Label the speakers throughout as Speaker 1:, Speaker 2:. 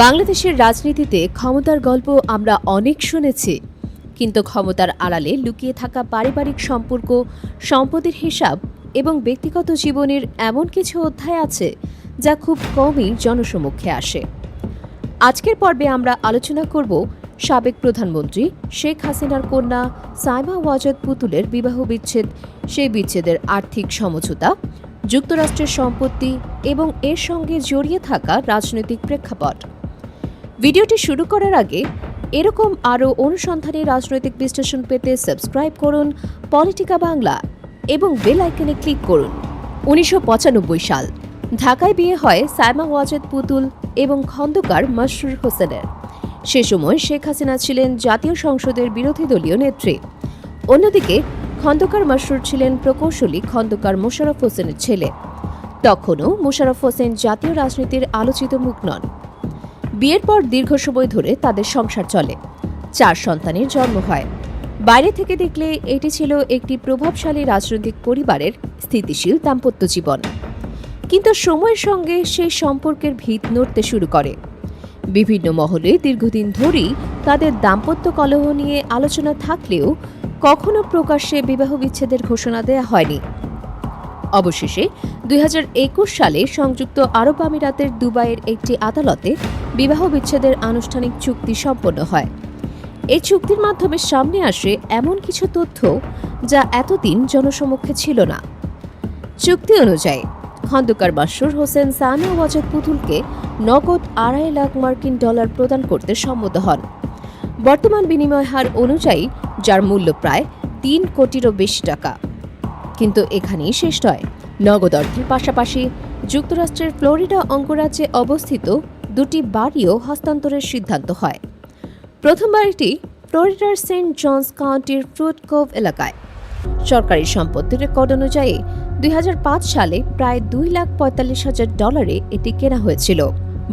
Speaker 1: বাংলাদেশের রাজনীতিতে ক্ষমতার গল্প আমরা অনেক শুনেছি, কিন্তু ক্ষমতার আড়ালে লুকিয়ে থাকা পারিবারিক সম্পর্ক, সম্পদের হিসাব এবং ব্যক্তিগত জীবনের এমন কিছু অধ্যায় আছে যা খুব কমই জনসমক্ষে আসে। আজকের পর্বে আমরা আলোচনা করব সাবেক প্রধানমন্ত্রী শেখ হাসিনার কন্যা সাইমা ওয়াজেদ পুতুলের বিবাহ বিচ্ছেদ, সেই বিচ্ছেদের আর্থিক সমঝোতা, যুক্তরাষ্ট্রের সম্পত্তি এবং এর সঙ্গে জড়িয়ে থাকা রাজনৈতিক প্রেক্ষাপট। ভিডিওটি শুরু করার আগে এরকম আরও অনুসন্ধানী রাজনৈতিক বিশ্লেষণ পেতে সাবস্ক্রাইব করুন পলিটিকা বাংলা এবং বেল আইকনে ক্লিক করুন। ১৯৯৫ সাল ঢাকায় বিয়ে হয় সাইমা ওয়াজেদ পুতুল এবং খন্দকার মাসরুর হোসেনের। সে সময় শেখ হাসিনা ছিলেন জাতীয় সংসদের বিরোধী দলীয় নেত্রী। অন্যদিকে খন্দকার মাসরুর ছিলেন প্রকৌশলী খন্দকার মোশাররফ হোসেনের ছেলে। তখনও মোশাররফ হোসেন জাতীয় রাজনীতির আলোচিত মুখ নন। বিয়ের পর দীর্ঘ সময় ধরে তাদের সংসার চলে, 4 সন্তানের জন্ম হয়। বাইরে থেকে দেখলে এটি ছিল একটি প্রভাবশালী রাজনৈতিক পরিবারের স্থিতিশীল দাম্পত্য জীবন। কিন্তু সময়ের সঙ্গে সেই সম্পর্কের ভিত নড়তে শুরু করে। বিভিন্ন মহলে দীর্ঘদিন ধরেই তাদের দাম্পত্য কলহ নিয়ে আলোচনা থাকলেও কখনো প্রকাশ্যে বিবাহ বিচ্ছেদের ঘোষণা দেয়া হয়নি। অবশেষে ২০২১ সালে সংযুক্ত আরব আমিরাতের দুবাইয়ের একটি আদালতে বিবাহ বিচ্ছেদের আনুষ্ঠানিক চুক্তি সম্পন্ন হয়। এই চুক্তির মাধ্যমে সামনে আসে এমন কিছু তথ্য যা এতদিন জনসমক্ষে ছিল না। চুক্তি অনুযায়ী খন্দকার মাসরুর হোসেন সাইমা ওয়াজেদ পুতুলকে নগদ $২.৫ লাখ মার্কিন ডলার প্রদান করতে সম্মত হন। বর্তমান বিনিময় হার অনুযায়ী যার মূল্য প্রায় ৩ কোটিরও বেশি টাকা। কিন্তু এখানেই শেষ নয়। নগদ অর্থের পাশাপাশি যুক্তরাষ্ট্রের ফ্লোরিডা অঙ্গরাজ্যে অবস্থিত 2টি বাড়িও হস্তান্তরের সিদ্ধান্ত হয়। প্রথম বাড়িটি ফ্লোরিডার সেন্ট জনস কাউন্টির ফ্রুট কোভ এলাকায়। সরকারি সম্পত্তির রেকর্ড অনুযায়ী ২০০৫ সালে প্রায় $২,৪৫,০০০ এটি কেনা হয়েছিল।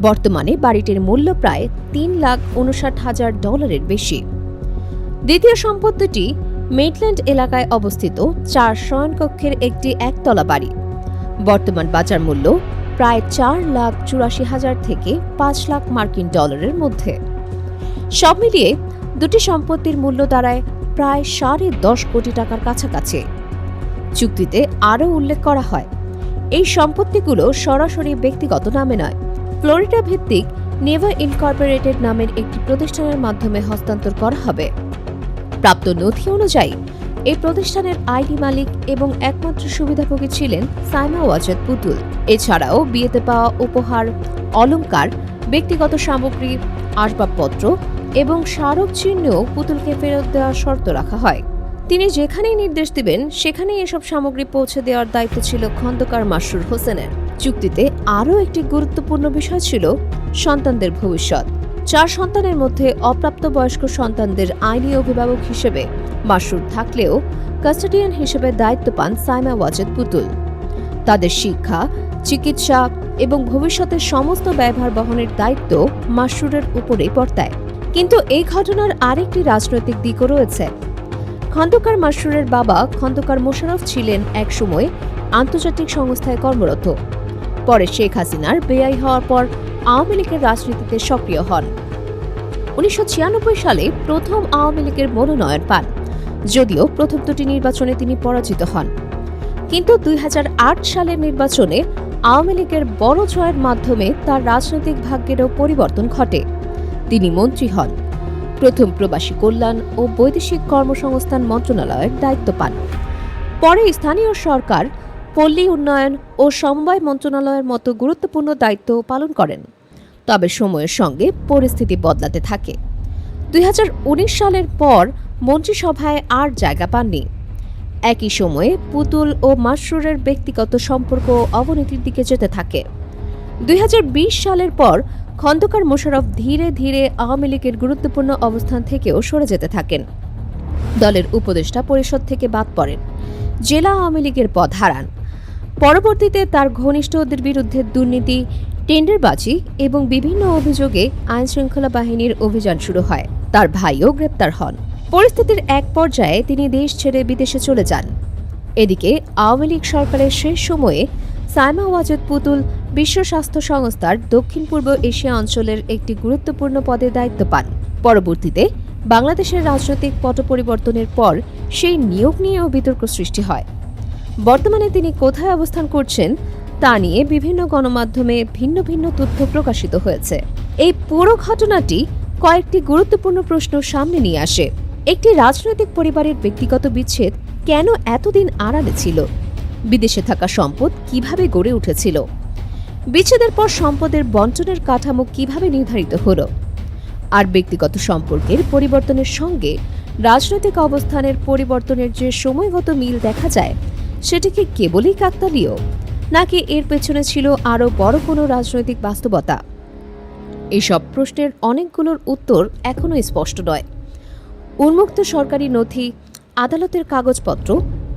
Speaker 1: বর্তমানে বাড়িটির মূল্য প্রায় $3,59,০০০ বেশি। দ্বিতীয় সম্পত্তিটি মেটল্যান্ড এলাকায় অবস্থিত 4 শয়নকক্ষের একটি একতলা বাড়ি। বর্তমান বাজার মূল্য প্রায় $4,84,০০০ থেকে $5 লাখ মার্কিন ডলারের মধ্যে। সব মিলিয়ে দুটি সম্পত্তির মূল্য দাঁড়ায় প্রায় 10.5 কোটি টাকার কাছাকাছি। চুক্তিতে আরও উল্লেখ করা হয়, এই সম্পত্তিগুলো সরাসরি ব্যক্তিগত নামে নয়, ফ্লোরিডা ভিত্তিক নেভা ইনকর্পোরেটেড নামের একটি প্রতিষ্ঠানের মাধ্যমে হস্তান্তর করা হবে। প্রাপ্ত নথি অনুযায়ী এই প্রতিষ্ঠানের আইনি মালিক এবং একমাত্র সুবিধাভোগী ছিলেন সাইমা ওয়াজেদ পুতুল। এছাড়াও বিয়েতে পাওয়া উপহার, অলংকার, ব্যক্তিগত সামগ্রী, আসবাবপত্র এবং স্মারক চিহ্নেও পুতুলকে ফেরত দেওয়ার শর্ত রাখা হয়। তিনি যেখানেই নির্দেশ দিবেন সেখানেই এসব সামগ্রী পৌঁছে দেওয়ার দায়িত্ব ছিল খন্দকার মাসরুর হোসেনের। চুক্তিতে আরও একটি গুরুত্বপূর্ণ বিষয় ছিল সন্তানদের ভবিষ্যৎ। 4 সন্তানের মধ্যে অপ্রাপ্তবয়স্ক সন্তানদের আইনি অভিভাবক হিসেবে মাসরুর থাকলেও কাস্টোডিয়ান হিসেবে দায়িত্ব পান সাইমা ওয়াজেদ পুতুল। তাদের শিক্ষা, চিকিৎসা এবং ভবিষ্যতের সমস্ত ব্যয়ভার বহনের দায়িত্ব মাসরুরের উপরেই বর্তায়। কিন্তু এই ঘটনার আরেকটি রাজনৈতিক দিকও রয়েছে। খন্দকার মাসরুরের বাবা খন্দকার মোশাররফ ছিলেন একসময় আন্তর্জাতিক সংস্থায় কর্মরত। পরে শেখ হাসিনার বেআই হওয়ার পর আওয়ামী লীগের রাজনীতিতে সক্রিয় হন। ১৯৯৬ সালে প্রথম আওয়ামী লীগের মনোনয়ন পান, যদিও প্রথম দুটি নির্বাচনে তিনি পরাজিত হন। কিন্তু ২০০৮ সালের নির্বাচনে আওয়ামী লীগের বড় জয়ের মাধ্যমে তার রাজনৈতিক ভাগ্যেরও পরিবর্তন ঘটে। তিনি মন্ত্রী হন, প্রথম প্রবাসী কল্যাণ ও বৈদেশিক কর্মসংস্থান মন্ত্রণালয়ের দায়িত্ব পান। পরে স্থানীয় সরকার, পল্লী উন্নয়ন ও সমবায় মন্ত্রণালয়ের মতো গুরুত্বপূর্ণ দায়িত্ব পালন করেন। তবে সময়ের সঙ্গে পরিস্থিতি বদলাতে থাকে। ২০১৯ সালের পর মন্ত্রিসভায় আর জায়গা পাননি। একই সময়ে পুতুল ও মাসরুরের ব্যক্তিগত সম্পর্ক অবনতির দিকে যেতে থাকে। ২০২০ সালের পর খন্দকার মোশাররফ ধীরে ধীরে আওয়ামী লীগের গুরুত্বপূর্ণ অবস্থান থেকেও সরে যেতে থাকেন। দলের উপদেষ্টা পরিষদ থেকে বাদ পড়েন, জেলা আওয়ামী লীগের পদ হারান। পরবর্তীতে তার ঘনিষ্ঠদের বিরুদ্ধে দুর্নীতি, টেন্ডারবাজি এবং বিভিন্ন অভিযোগে আইনশৃঙ্খলা বাহিনীর অভিযান শুরু হয়। তার ভাইও গ্রেপ্তার হন। পরিস্থিতির এক পর্যায়ে তিনি দেশ ছেড়ে বিদেশে চলে যান। এদিকে আওয়ামী লীগ সরকারের শেষ সময়ে সাইমা ওয়াজেদ পুতুল বিশ্ব স্বাস্থ্য সংস্থার দক্ষিণ পূর্ব এশিয়া অঞ্চলের একটি গুরুত্বপূর্ণ পদে দায়িত্ব পান। পরবর্তীতে বাংলাদেশের রাজনৈতিক পট পরিবর্তনের পর সেই নিয়োগ নিয়েও বিতর্ক সৃষ্টি হয়। বর্তমানে তিনি কোথায় অবস্থান করছেন তা নিয়ে বিভিন্ন গণমাধ্যমে ভিন্ন ভিন্ন তথ্য প্রকাশিত হয়েছে। এই পুরো ঘটনাটি কয়েকটি গুরুত্বপূর্ণ প্রশ্ন সামনে নিয়ে আসে। একটি রাজনৈতিক পরিবারের ব্যক্তিগত বিচ্ছেদ কেন এতদিন আড়ালে ছিল? বিদেশে থাকা সম্পদ কিভাবে গড়ে উঠেছিল? বিচ্ছেদের পর সম্পদের বণ্টনের কাঠামো কিভাবে নির্ধারিত হলো? আর ব্যক্তিগত সম্পর্কের পরিবর্তনের সঙ্গে রাজনৈতিক অবস্থানের পরিবর্তনের যে সময়গত মিল দেখা যায়, সেটি কি কেবলই কাকতালীয়, নাকি এর পেছনে ছিল আরও বড় কোনো রাজনৈতিক বাস্তবতা? এইসব প্রশ্নের অনেকগুলোর উত্তর এখনও স্পষ্ট নয়। উন্মুক্ত সরকারি নথি, আদালতের কাগজপত্র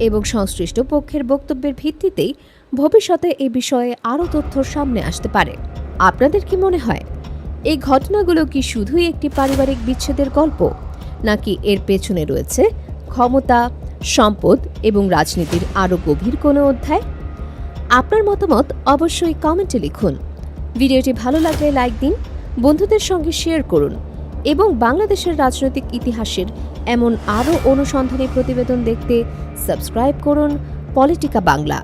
Speaker 1: এবং সংশ্লিষ্ট পক্ষের বক্তব্যের ভিত্তিতেই ভবিষ্যতে এই বিষয়ে আরও তথ্য সামনে আসতে পারে। আপনাদের কি মনে হয়, এই ঘটনাগুলো কি শুধুই একটি পারিবারিক বিচ্ছেদের গল্প, নাকি এর পেছনে রয়েছে ক্ষমতা, সম্পদ এবং রাজনীতির আরও গভীর কোনো অধ্যায়? আপনার মতামত অবশ্যই কমেন্টে লিখুন। ভিডিওটি ভালো লাগলে লাইক দিন, বন্ধুদের সঙ্গে শেয়ার করুন এবং বাংলাদেশের রাজনৈতিক ইতিহাসের এমন আরও অনুসন্ধানী প্রতিবেদন দেখতে সাবস্ক্রাইব করুন পলিটিকা বাংলা।